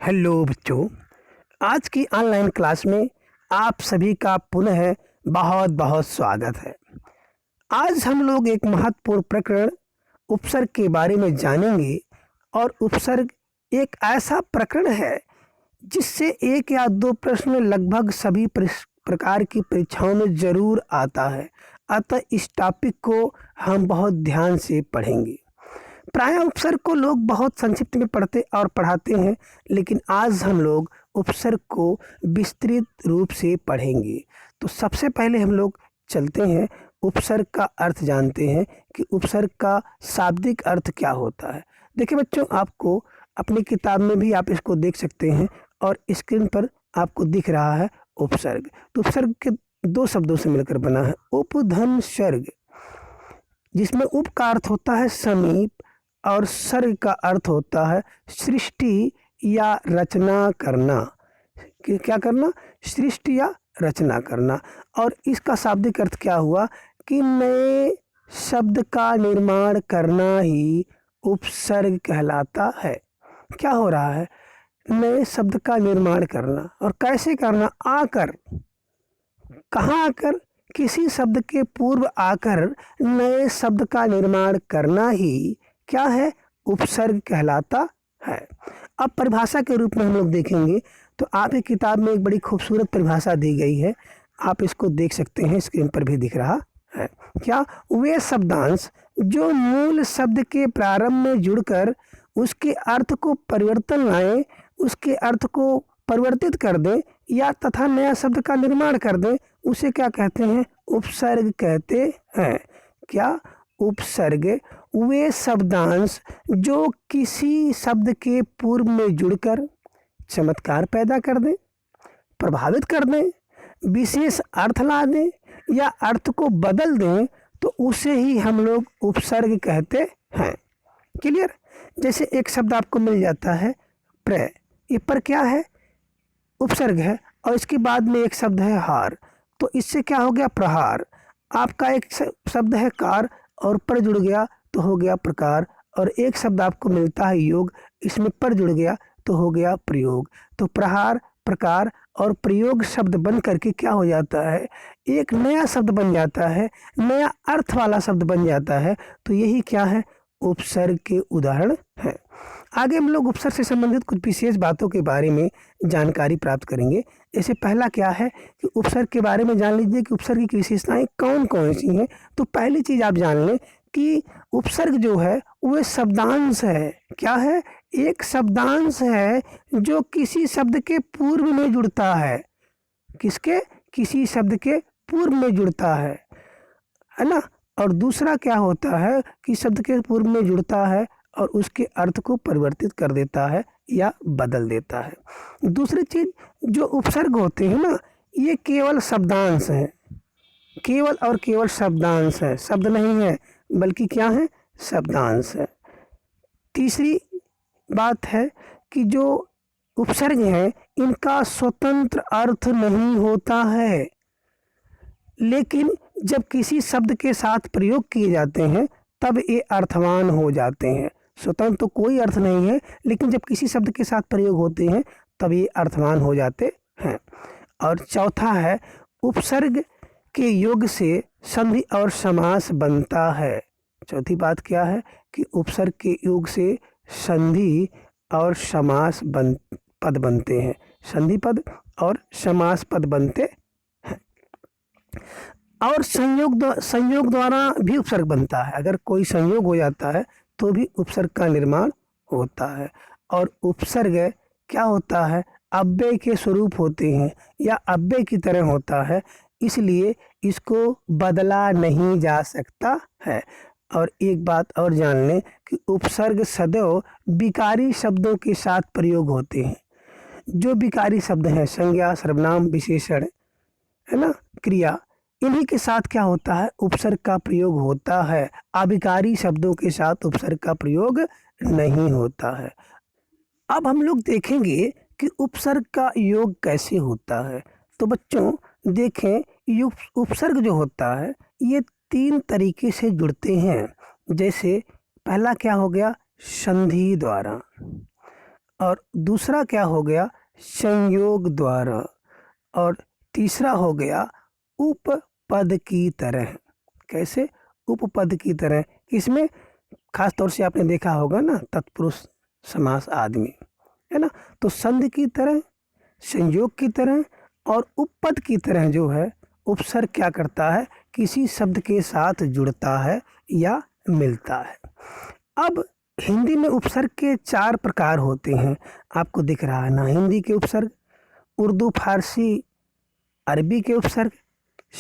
Hello बच्चों, आज की ऑनलाइन क्लास में आप सभी का पुनः बहुत बहुत स्वागत है। आज हम लोग एक महत्वपूर्ण प्रकरण उपसर्ग के बारे में जानेंगे और उपसर्ग एक ऐसा प्रकरण है जिससे एक या दो प्रश्न लगभग सभी प्रकार की परीक्षाओं में ज़रूर आता है। अतः इस टॉपिक को हम बहुत ध्यान से पढ़ेंगे। प्रायः उपसर्ग को लोग बहुत संक्षिप्त में पढ़ते और पढ़ाते हैं, लेकिन आज हम लोग उपसर्ग को विस्तृत रूप से पढ़ेंगे। तो सबसे पहले हम लोग चलते हैं, उपसर्ग का अर्थ जानते हैं कि उपसर्ग का शाब्दिक अर्थ क्या होता है। देखिए बच्चों, आपको अपनी किताब में भी आप इसको देख सकते हैं और स्क्रीन पर आपको दिख रहा है उपसर्ग। तो उपसर्ग के दो शब्दों से मिलकर बना है, उपधन सर्ग, जिसमें उप का अर्थ होता है समीप और सर्ग का अर्थ होता है सृष्टि या रचना करना। कि क्या करना? सृष्टि या रचना करना। और इसका शाब्दिक अर्थ क्या हुआ कि नए शब्द का निर्माण करना ही उपसर्ग कहलाता है। क्या हो रहा है? नए शब्द का निर्माण करना। और कैसे करना? आकर, कहाँ आकर? किसी शब्द के पूर्व आकर नए शब्द का निर्माण करना ही क्या है? उपसर्ग कहलाता है। अब परिभाषा के रूप में हम लोग देखेंगे तो आपकी किताब में एक बड़ी खूबसूरत परिभाषा दी गई है, आप इसको देख सकते हैं, स्क्रीन पर भी दिख रहा है। क्या? वे शब्दांश जो मूल शब्द के प्रारंभ में जुड़कर उसके अर्थ को परिवर्तन लाए, उसके अर्थ को परिवर्तित कर दें या तथा नया शब्द का निर्माण कर दें, उसे क्या कहते हैं? उपसर्ग कहते हैं। क्या? उपसर्ग वे शब्दांश जो किसी शब्द के पूर्व में जुड़कर चमत्कार पैदा कर दें, प्रभावित कर दें, विशेष अर्थ ला दें या अर्थ को बदल दें, तो उसे ही हम लोग उपसर्ग कहते हैं। क्लियर? जैसे एक शब्द आपको मिल जाता है प्र, ये पर क्या है? उपसर्ग है। और इसके बाद में एक शब्द है हार, तो इससे क्या हो गया? प्रहार। आपका एक शब्द है कार और पर जुड़ गया तो हो गया प्रकार। और एक शब्द आपको मिलता है योग, इसमें पर जुड़ गया तो हो गया प्रयोग। तो प्रहार, प्रकार और प्रयोग शब्द बन करके क्या हो जाता है? एक नया शब्द बन जाता है, नया अर्थ वाला शब्द बन जाता है। तो यही क्या है? उपसर्ग के उदाहरण हैं। आगे हम लोग उपसर्ग से संबंधित कुछ विशेष बातों के बारे में जानकारी प्राप्त करेंगे। जैसे पहला क्या है कि उपसर्ग के बारे में जान लीजिए कि उपसर्ग की विशेषताएं कौन कौन सी हैं। तो पहली चीज़ आप जान लें कि उपसर्ग जो है वह शब्दांश है। क्या है? एक शब्दांश है जो किसी शब्द के पूर्व में जुड़ता है। किसके? किसी शब्द के पूर्व में जुड़ता है ना। और दूसरा क्या होता है कि शब्द के पूर्व में जुड़ता है और उसके अर्थ को परिवर्तित कर देता है या बदल देता है। दूसरी चीज, जो उपसर्ग होते हैं ना, ये केवल शब्दांश हैं, केवल और केवल शब्दांश है, शब्द नहीं है बल्कि क्या है? शब्दांश है। तीसरी बात है कि जो उपसर्ग है इनका स्वतंत्र अर्थ नहीं होता है, लेकिन जब किसी शब्द के साथ प्रयोग किए जाते हैं तब ये अर्थवान हो जाते हैं। स्वतंत्र तो कोई अर्थ नहीं है, लेकिन जब किसी शब्द के साथ प्रयोग होते हैं तब ये अर्थवान हो जाते हैं। और चौथा है, उपसर्ग के योग से संधि और समास बनता है। चौथी बात क्या है कि उपसर्ग के योग से संधि और समास पद बनते हैं। संधि पद और समास पद बनते हैं। और संयोग द्वारा भी उपसर्ग बनता है। अगर कोई संयोग हो जाता है तो भी उपसर्ग का निर्माण होता है। और उपसर्ग क्या होता है? अव्यय के स्वरूप होते हैं या अव्यय की तरह होता है, इसलिए इसको बदला नहीं जा सकता है। और एक बात और जान लें कि उपसर्ग सदैव विकारी शब्दों के साथ प्रयोग होते हैं। जो विकारी शब्द हैं, संज्ञा, सर्वनाम, विशेषण, है ना, क्रिया, इन्हीं के साथ क्या होता है? उपसर्ग का प्रयोग होता है। अविकारी शब्दों के साथ उपसर्ग का प्रयोग नहीं होता है। अब हम लोग देखेंगे कि उपसर्ग का योग कैसे होता है। तो बच्चों देखें, उपसर्ग जो होता है ये तीन तरीके से जुड़ते हैं। जैसे पहला क्या हो गया? संधि द्वारा। और दूसरा क्या हो गया, संयोग द्वारा, और तीसरा हो गया उपपद की तरह। कैसे, उपपद की तरह। इसमें खास तौर से आपने देखा होगा ना, तत्पुरुष समास आदमी, है ना। तो संधि की तरह, संयोग की तरह और उपपद की तरह जो है उपसर्ग क्या करता है, किसी शब्द के साथ जुड़ता है या मिलता है। अब हिंदी में उपसर्ग के 4 प्रकार होते हैं, आपको दिख रहा है ना, हिंदी के उपसर्ग, उर्दू, फारसी, अरबी के उपसर्ग,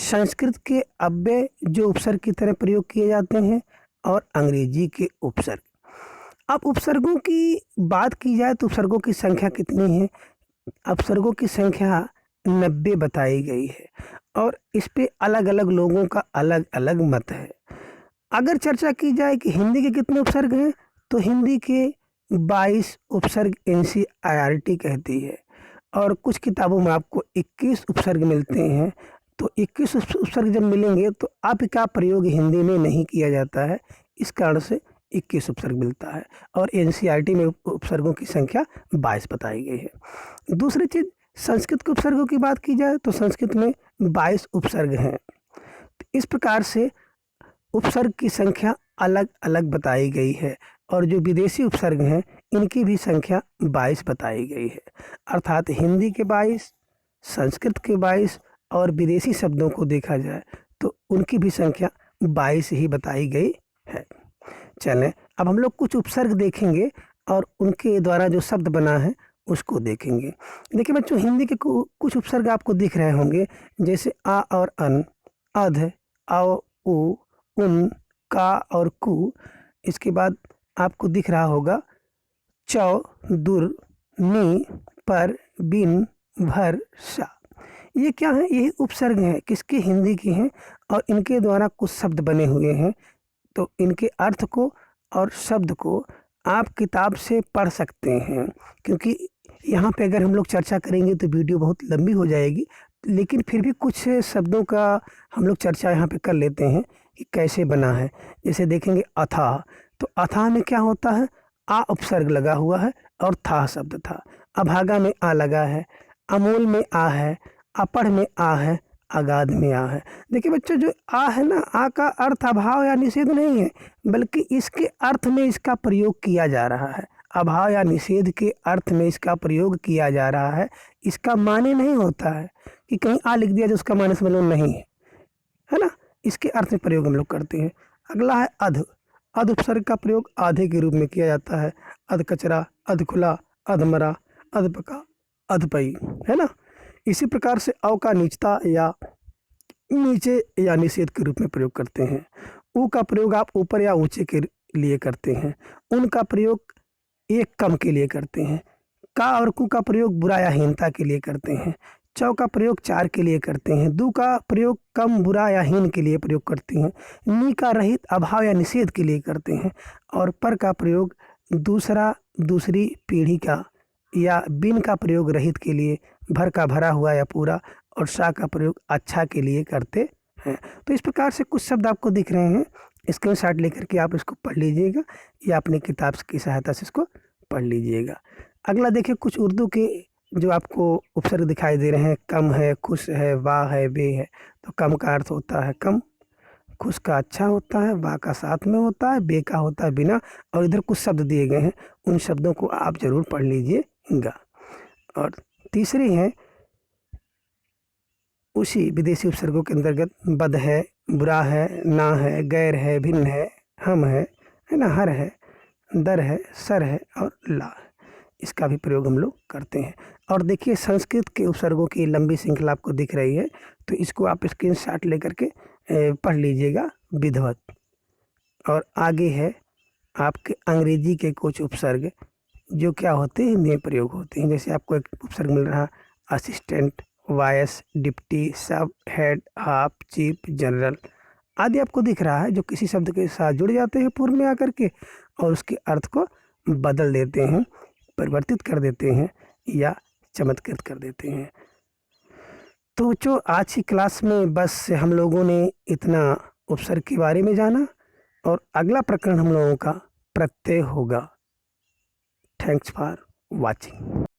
संस्कृत के अव्यय जो उपसर्ग की तरह प्रयोग किए जाते हैं, और अंग्रेजी के उपसर्ग। अब उपसर्गों की बात की जाए तो उपसर्गों की संख्या कितनी है, उपसर्गों की संख्या 90 बताई गई है, और इस पे अलग अलग लोगों का अलग अलग मत है। अगर चर्चा की जाए कि हिंदी के कितने उपसर्ग हैं, तो हिंदी के 22 उपसर्ग NCERT कहती है, और कुछ किताबों में आपको 21 उपसर्ग मिलते हैं। तो 21 उपसर्ग जब मिलेंगे तो आप का प्रयोग हिंदी में नहीं किया जाता है, इस कारण से 21 उपसर्ग मिलता है, और NCERT में उपसर्गों की संख्या 22 बताई गई है। दूसरी चीज़, संस्कृत के उपसर्गों की बात की जाए तो संस्कृत में 22 उपसर्ग हैं। तो इस प्रकार से उपसर्ग की संख्या अलग अलग बताई गई है, और जो विदेशी उपसर्ग हैं इनकी भी संख्या 22 बताई गई है। अर्थात हिंदी के 22, संस्कृत के 22, और विदेशी शब्दों को देखा जाए तो उनकी भी संख्या 22 ही बताई गई है। चलें, अब हम लोग कुछ उपसर्ग देखेंगे और उनके द्वारा जो शब्द बना है उसको देखेंगे। देखिए बच्चों, हिंदी के कुछ उपसर्ग आपको दिख रहे होंगे, जैसे आ और अन, अध, आओ, उ, उन, का और कु। इसके बाद आपको दिख रहा होगा चौ, दुर, नी, पर, बिन, भर, सा। ये क्या है, यही उपसर्ग हैं, किसके, हिंदी की हैं, और इनके द्वारा कुछ शब्द बने हुए हैं। तो इनके अर्थ को और शब्द को आप किताब से पढ़ सकते हैं, क्योंकि यहाँ पे अगर हम लोग चर्चा करेंगे तो वीडियो बहुत लंबी हो जाएगी, लेकिन फिर भी कुछ शब्दों का हम लोग चर्चा यहाँ पे कर लेते हैं कि कैसे बना है। जैसे देखेंगे अथाह, तो अथाह में क्या होता है, आ उपसर्ग लगा हुआ है और था शब्द था। अभागा में आ लगा है, अमूल में आ है, अपढ़ में आ है, अगाध में आ है। देखिए बच्चों, जो आ है ना, आ का अर्थ अभाव या निषेध नहीं है, बल्कि इसके अर्थ में इसका प्रयोग किया जा रहा है। अभाव या निषेध के अर्थ में इसका प्रयोग किया जा रहा है। इसका माने नहीं होता है कि कहीं आ लिख दिया जो उसका माने समझ लो नहीं है, है ना। इसके अर्थ में प्रयोग हम लोग करते हैं। अगला है अध। अध उपसर्ग का प्रयोग आधे के रूप में किया जाता है। अध कचरा, अध खुला, अध मरा, अध पका, अध पई, है ना। इसी प्रकार से अव का नीचता या नीचे या निषेध के रूप में प्रयोग करते हैं। ऊ का प्रयोग आप ऊपर या ऊंचे के लिए करते हैं। उन का प्रयोग एक कम के लिए करते हैं। का और कु का प्रयोग बुरा या हीनता के लिए करते हैं। चौ का प्रयोग चार के लिए करते हैं। दू का प्रयोग कम, बुरा या हीन के लिए प्रयोग करते हैं। नी का रहित, अभाव या निषेध के लिए करते हैं। और पर का प्रयोग दूसरा, दूसरी पीढ़ी का या बिन का प्रयोग रहित के लिए, भर का भरा हुआ या पूरा, और सा का प्रयोग अच्छा के लिए करते हैं। तो इस प्रकार से कुछ शब्द आपको दिख रहे हैं, स्क्रीनशॉट लेकर के आप इसको पढ़ लीजिएगा या अपनी किताब की सहायता से इसको पढ़ लीजिएगा। अगला देखिए, कुछ उर्दू के जो आपको उपसर्ग दिखाई दे रहे हैं, कम है, खुश है, वाह है, बे है। तो कम का अर्थ होता है कम, खुश का अच्छा होता है, वाह का साथ में होता है, बे का होता है बिना, और इधर कुछ शब्द दिए गए हैं, उन शब्दों को आप जरूर पढ़ लीजिएगा। और तीसरी है उसी विदेशी उपसर्गों के अंतर्गत बद है, बुरा है, ना है, गैर है, भिन्न है, हम है ना, हर है, दर है, सर है और ला है। इसका भी प्रयोग हम लोग करते हैं। और देखिए, संस्कृत के उपसर्गों की लंबी श्रृंखला आपको दिख रही है, तो इसको आप स्क्रीनशॉट लेकर के पढ़ लीजिएगा, विधिवत। और आगे है आपके अंग्रेजी के कुछ उपसर्ग जो क्या होते हैं, हिंदी में प्रयोग होते हैं। जैसे आपको एक उपसर्ग मिल रहा, असिस्टेंट, वायस, डिप्टी, सब, हेड, हाफ, चीफ, जनरल आदि आपको दिख रहा है, जो किसी शब्द के साथ जुड़ जाते हैं पूर्व में आकर के और उसके अर्थ को बदल देते हैं, परिवर्तित कर देते हैं या चमत्कृत कर देते हैं। तो जो आज की क्लास में बस हम लोगों ने इतना उपसर्ग के बारे में जाना, और अगला प्रकरण हम लोगों का प्रत्यय होगा। Thanks for watching.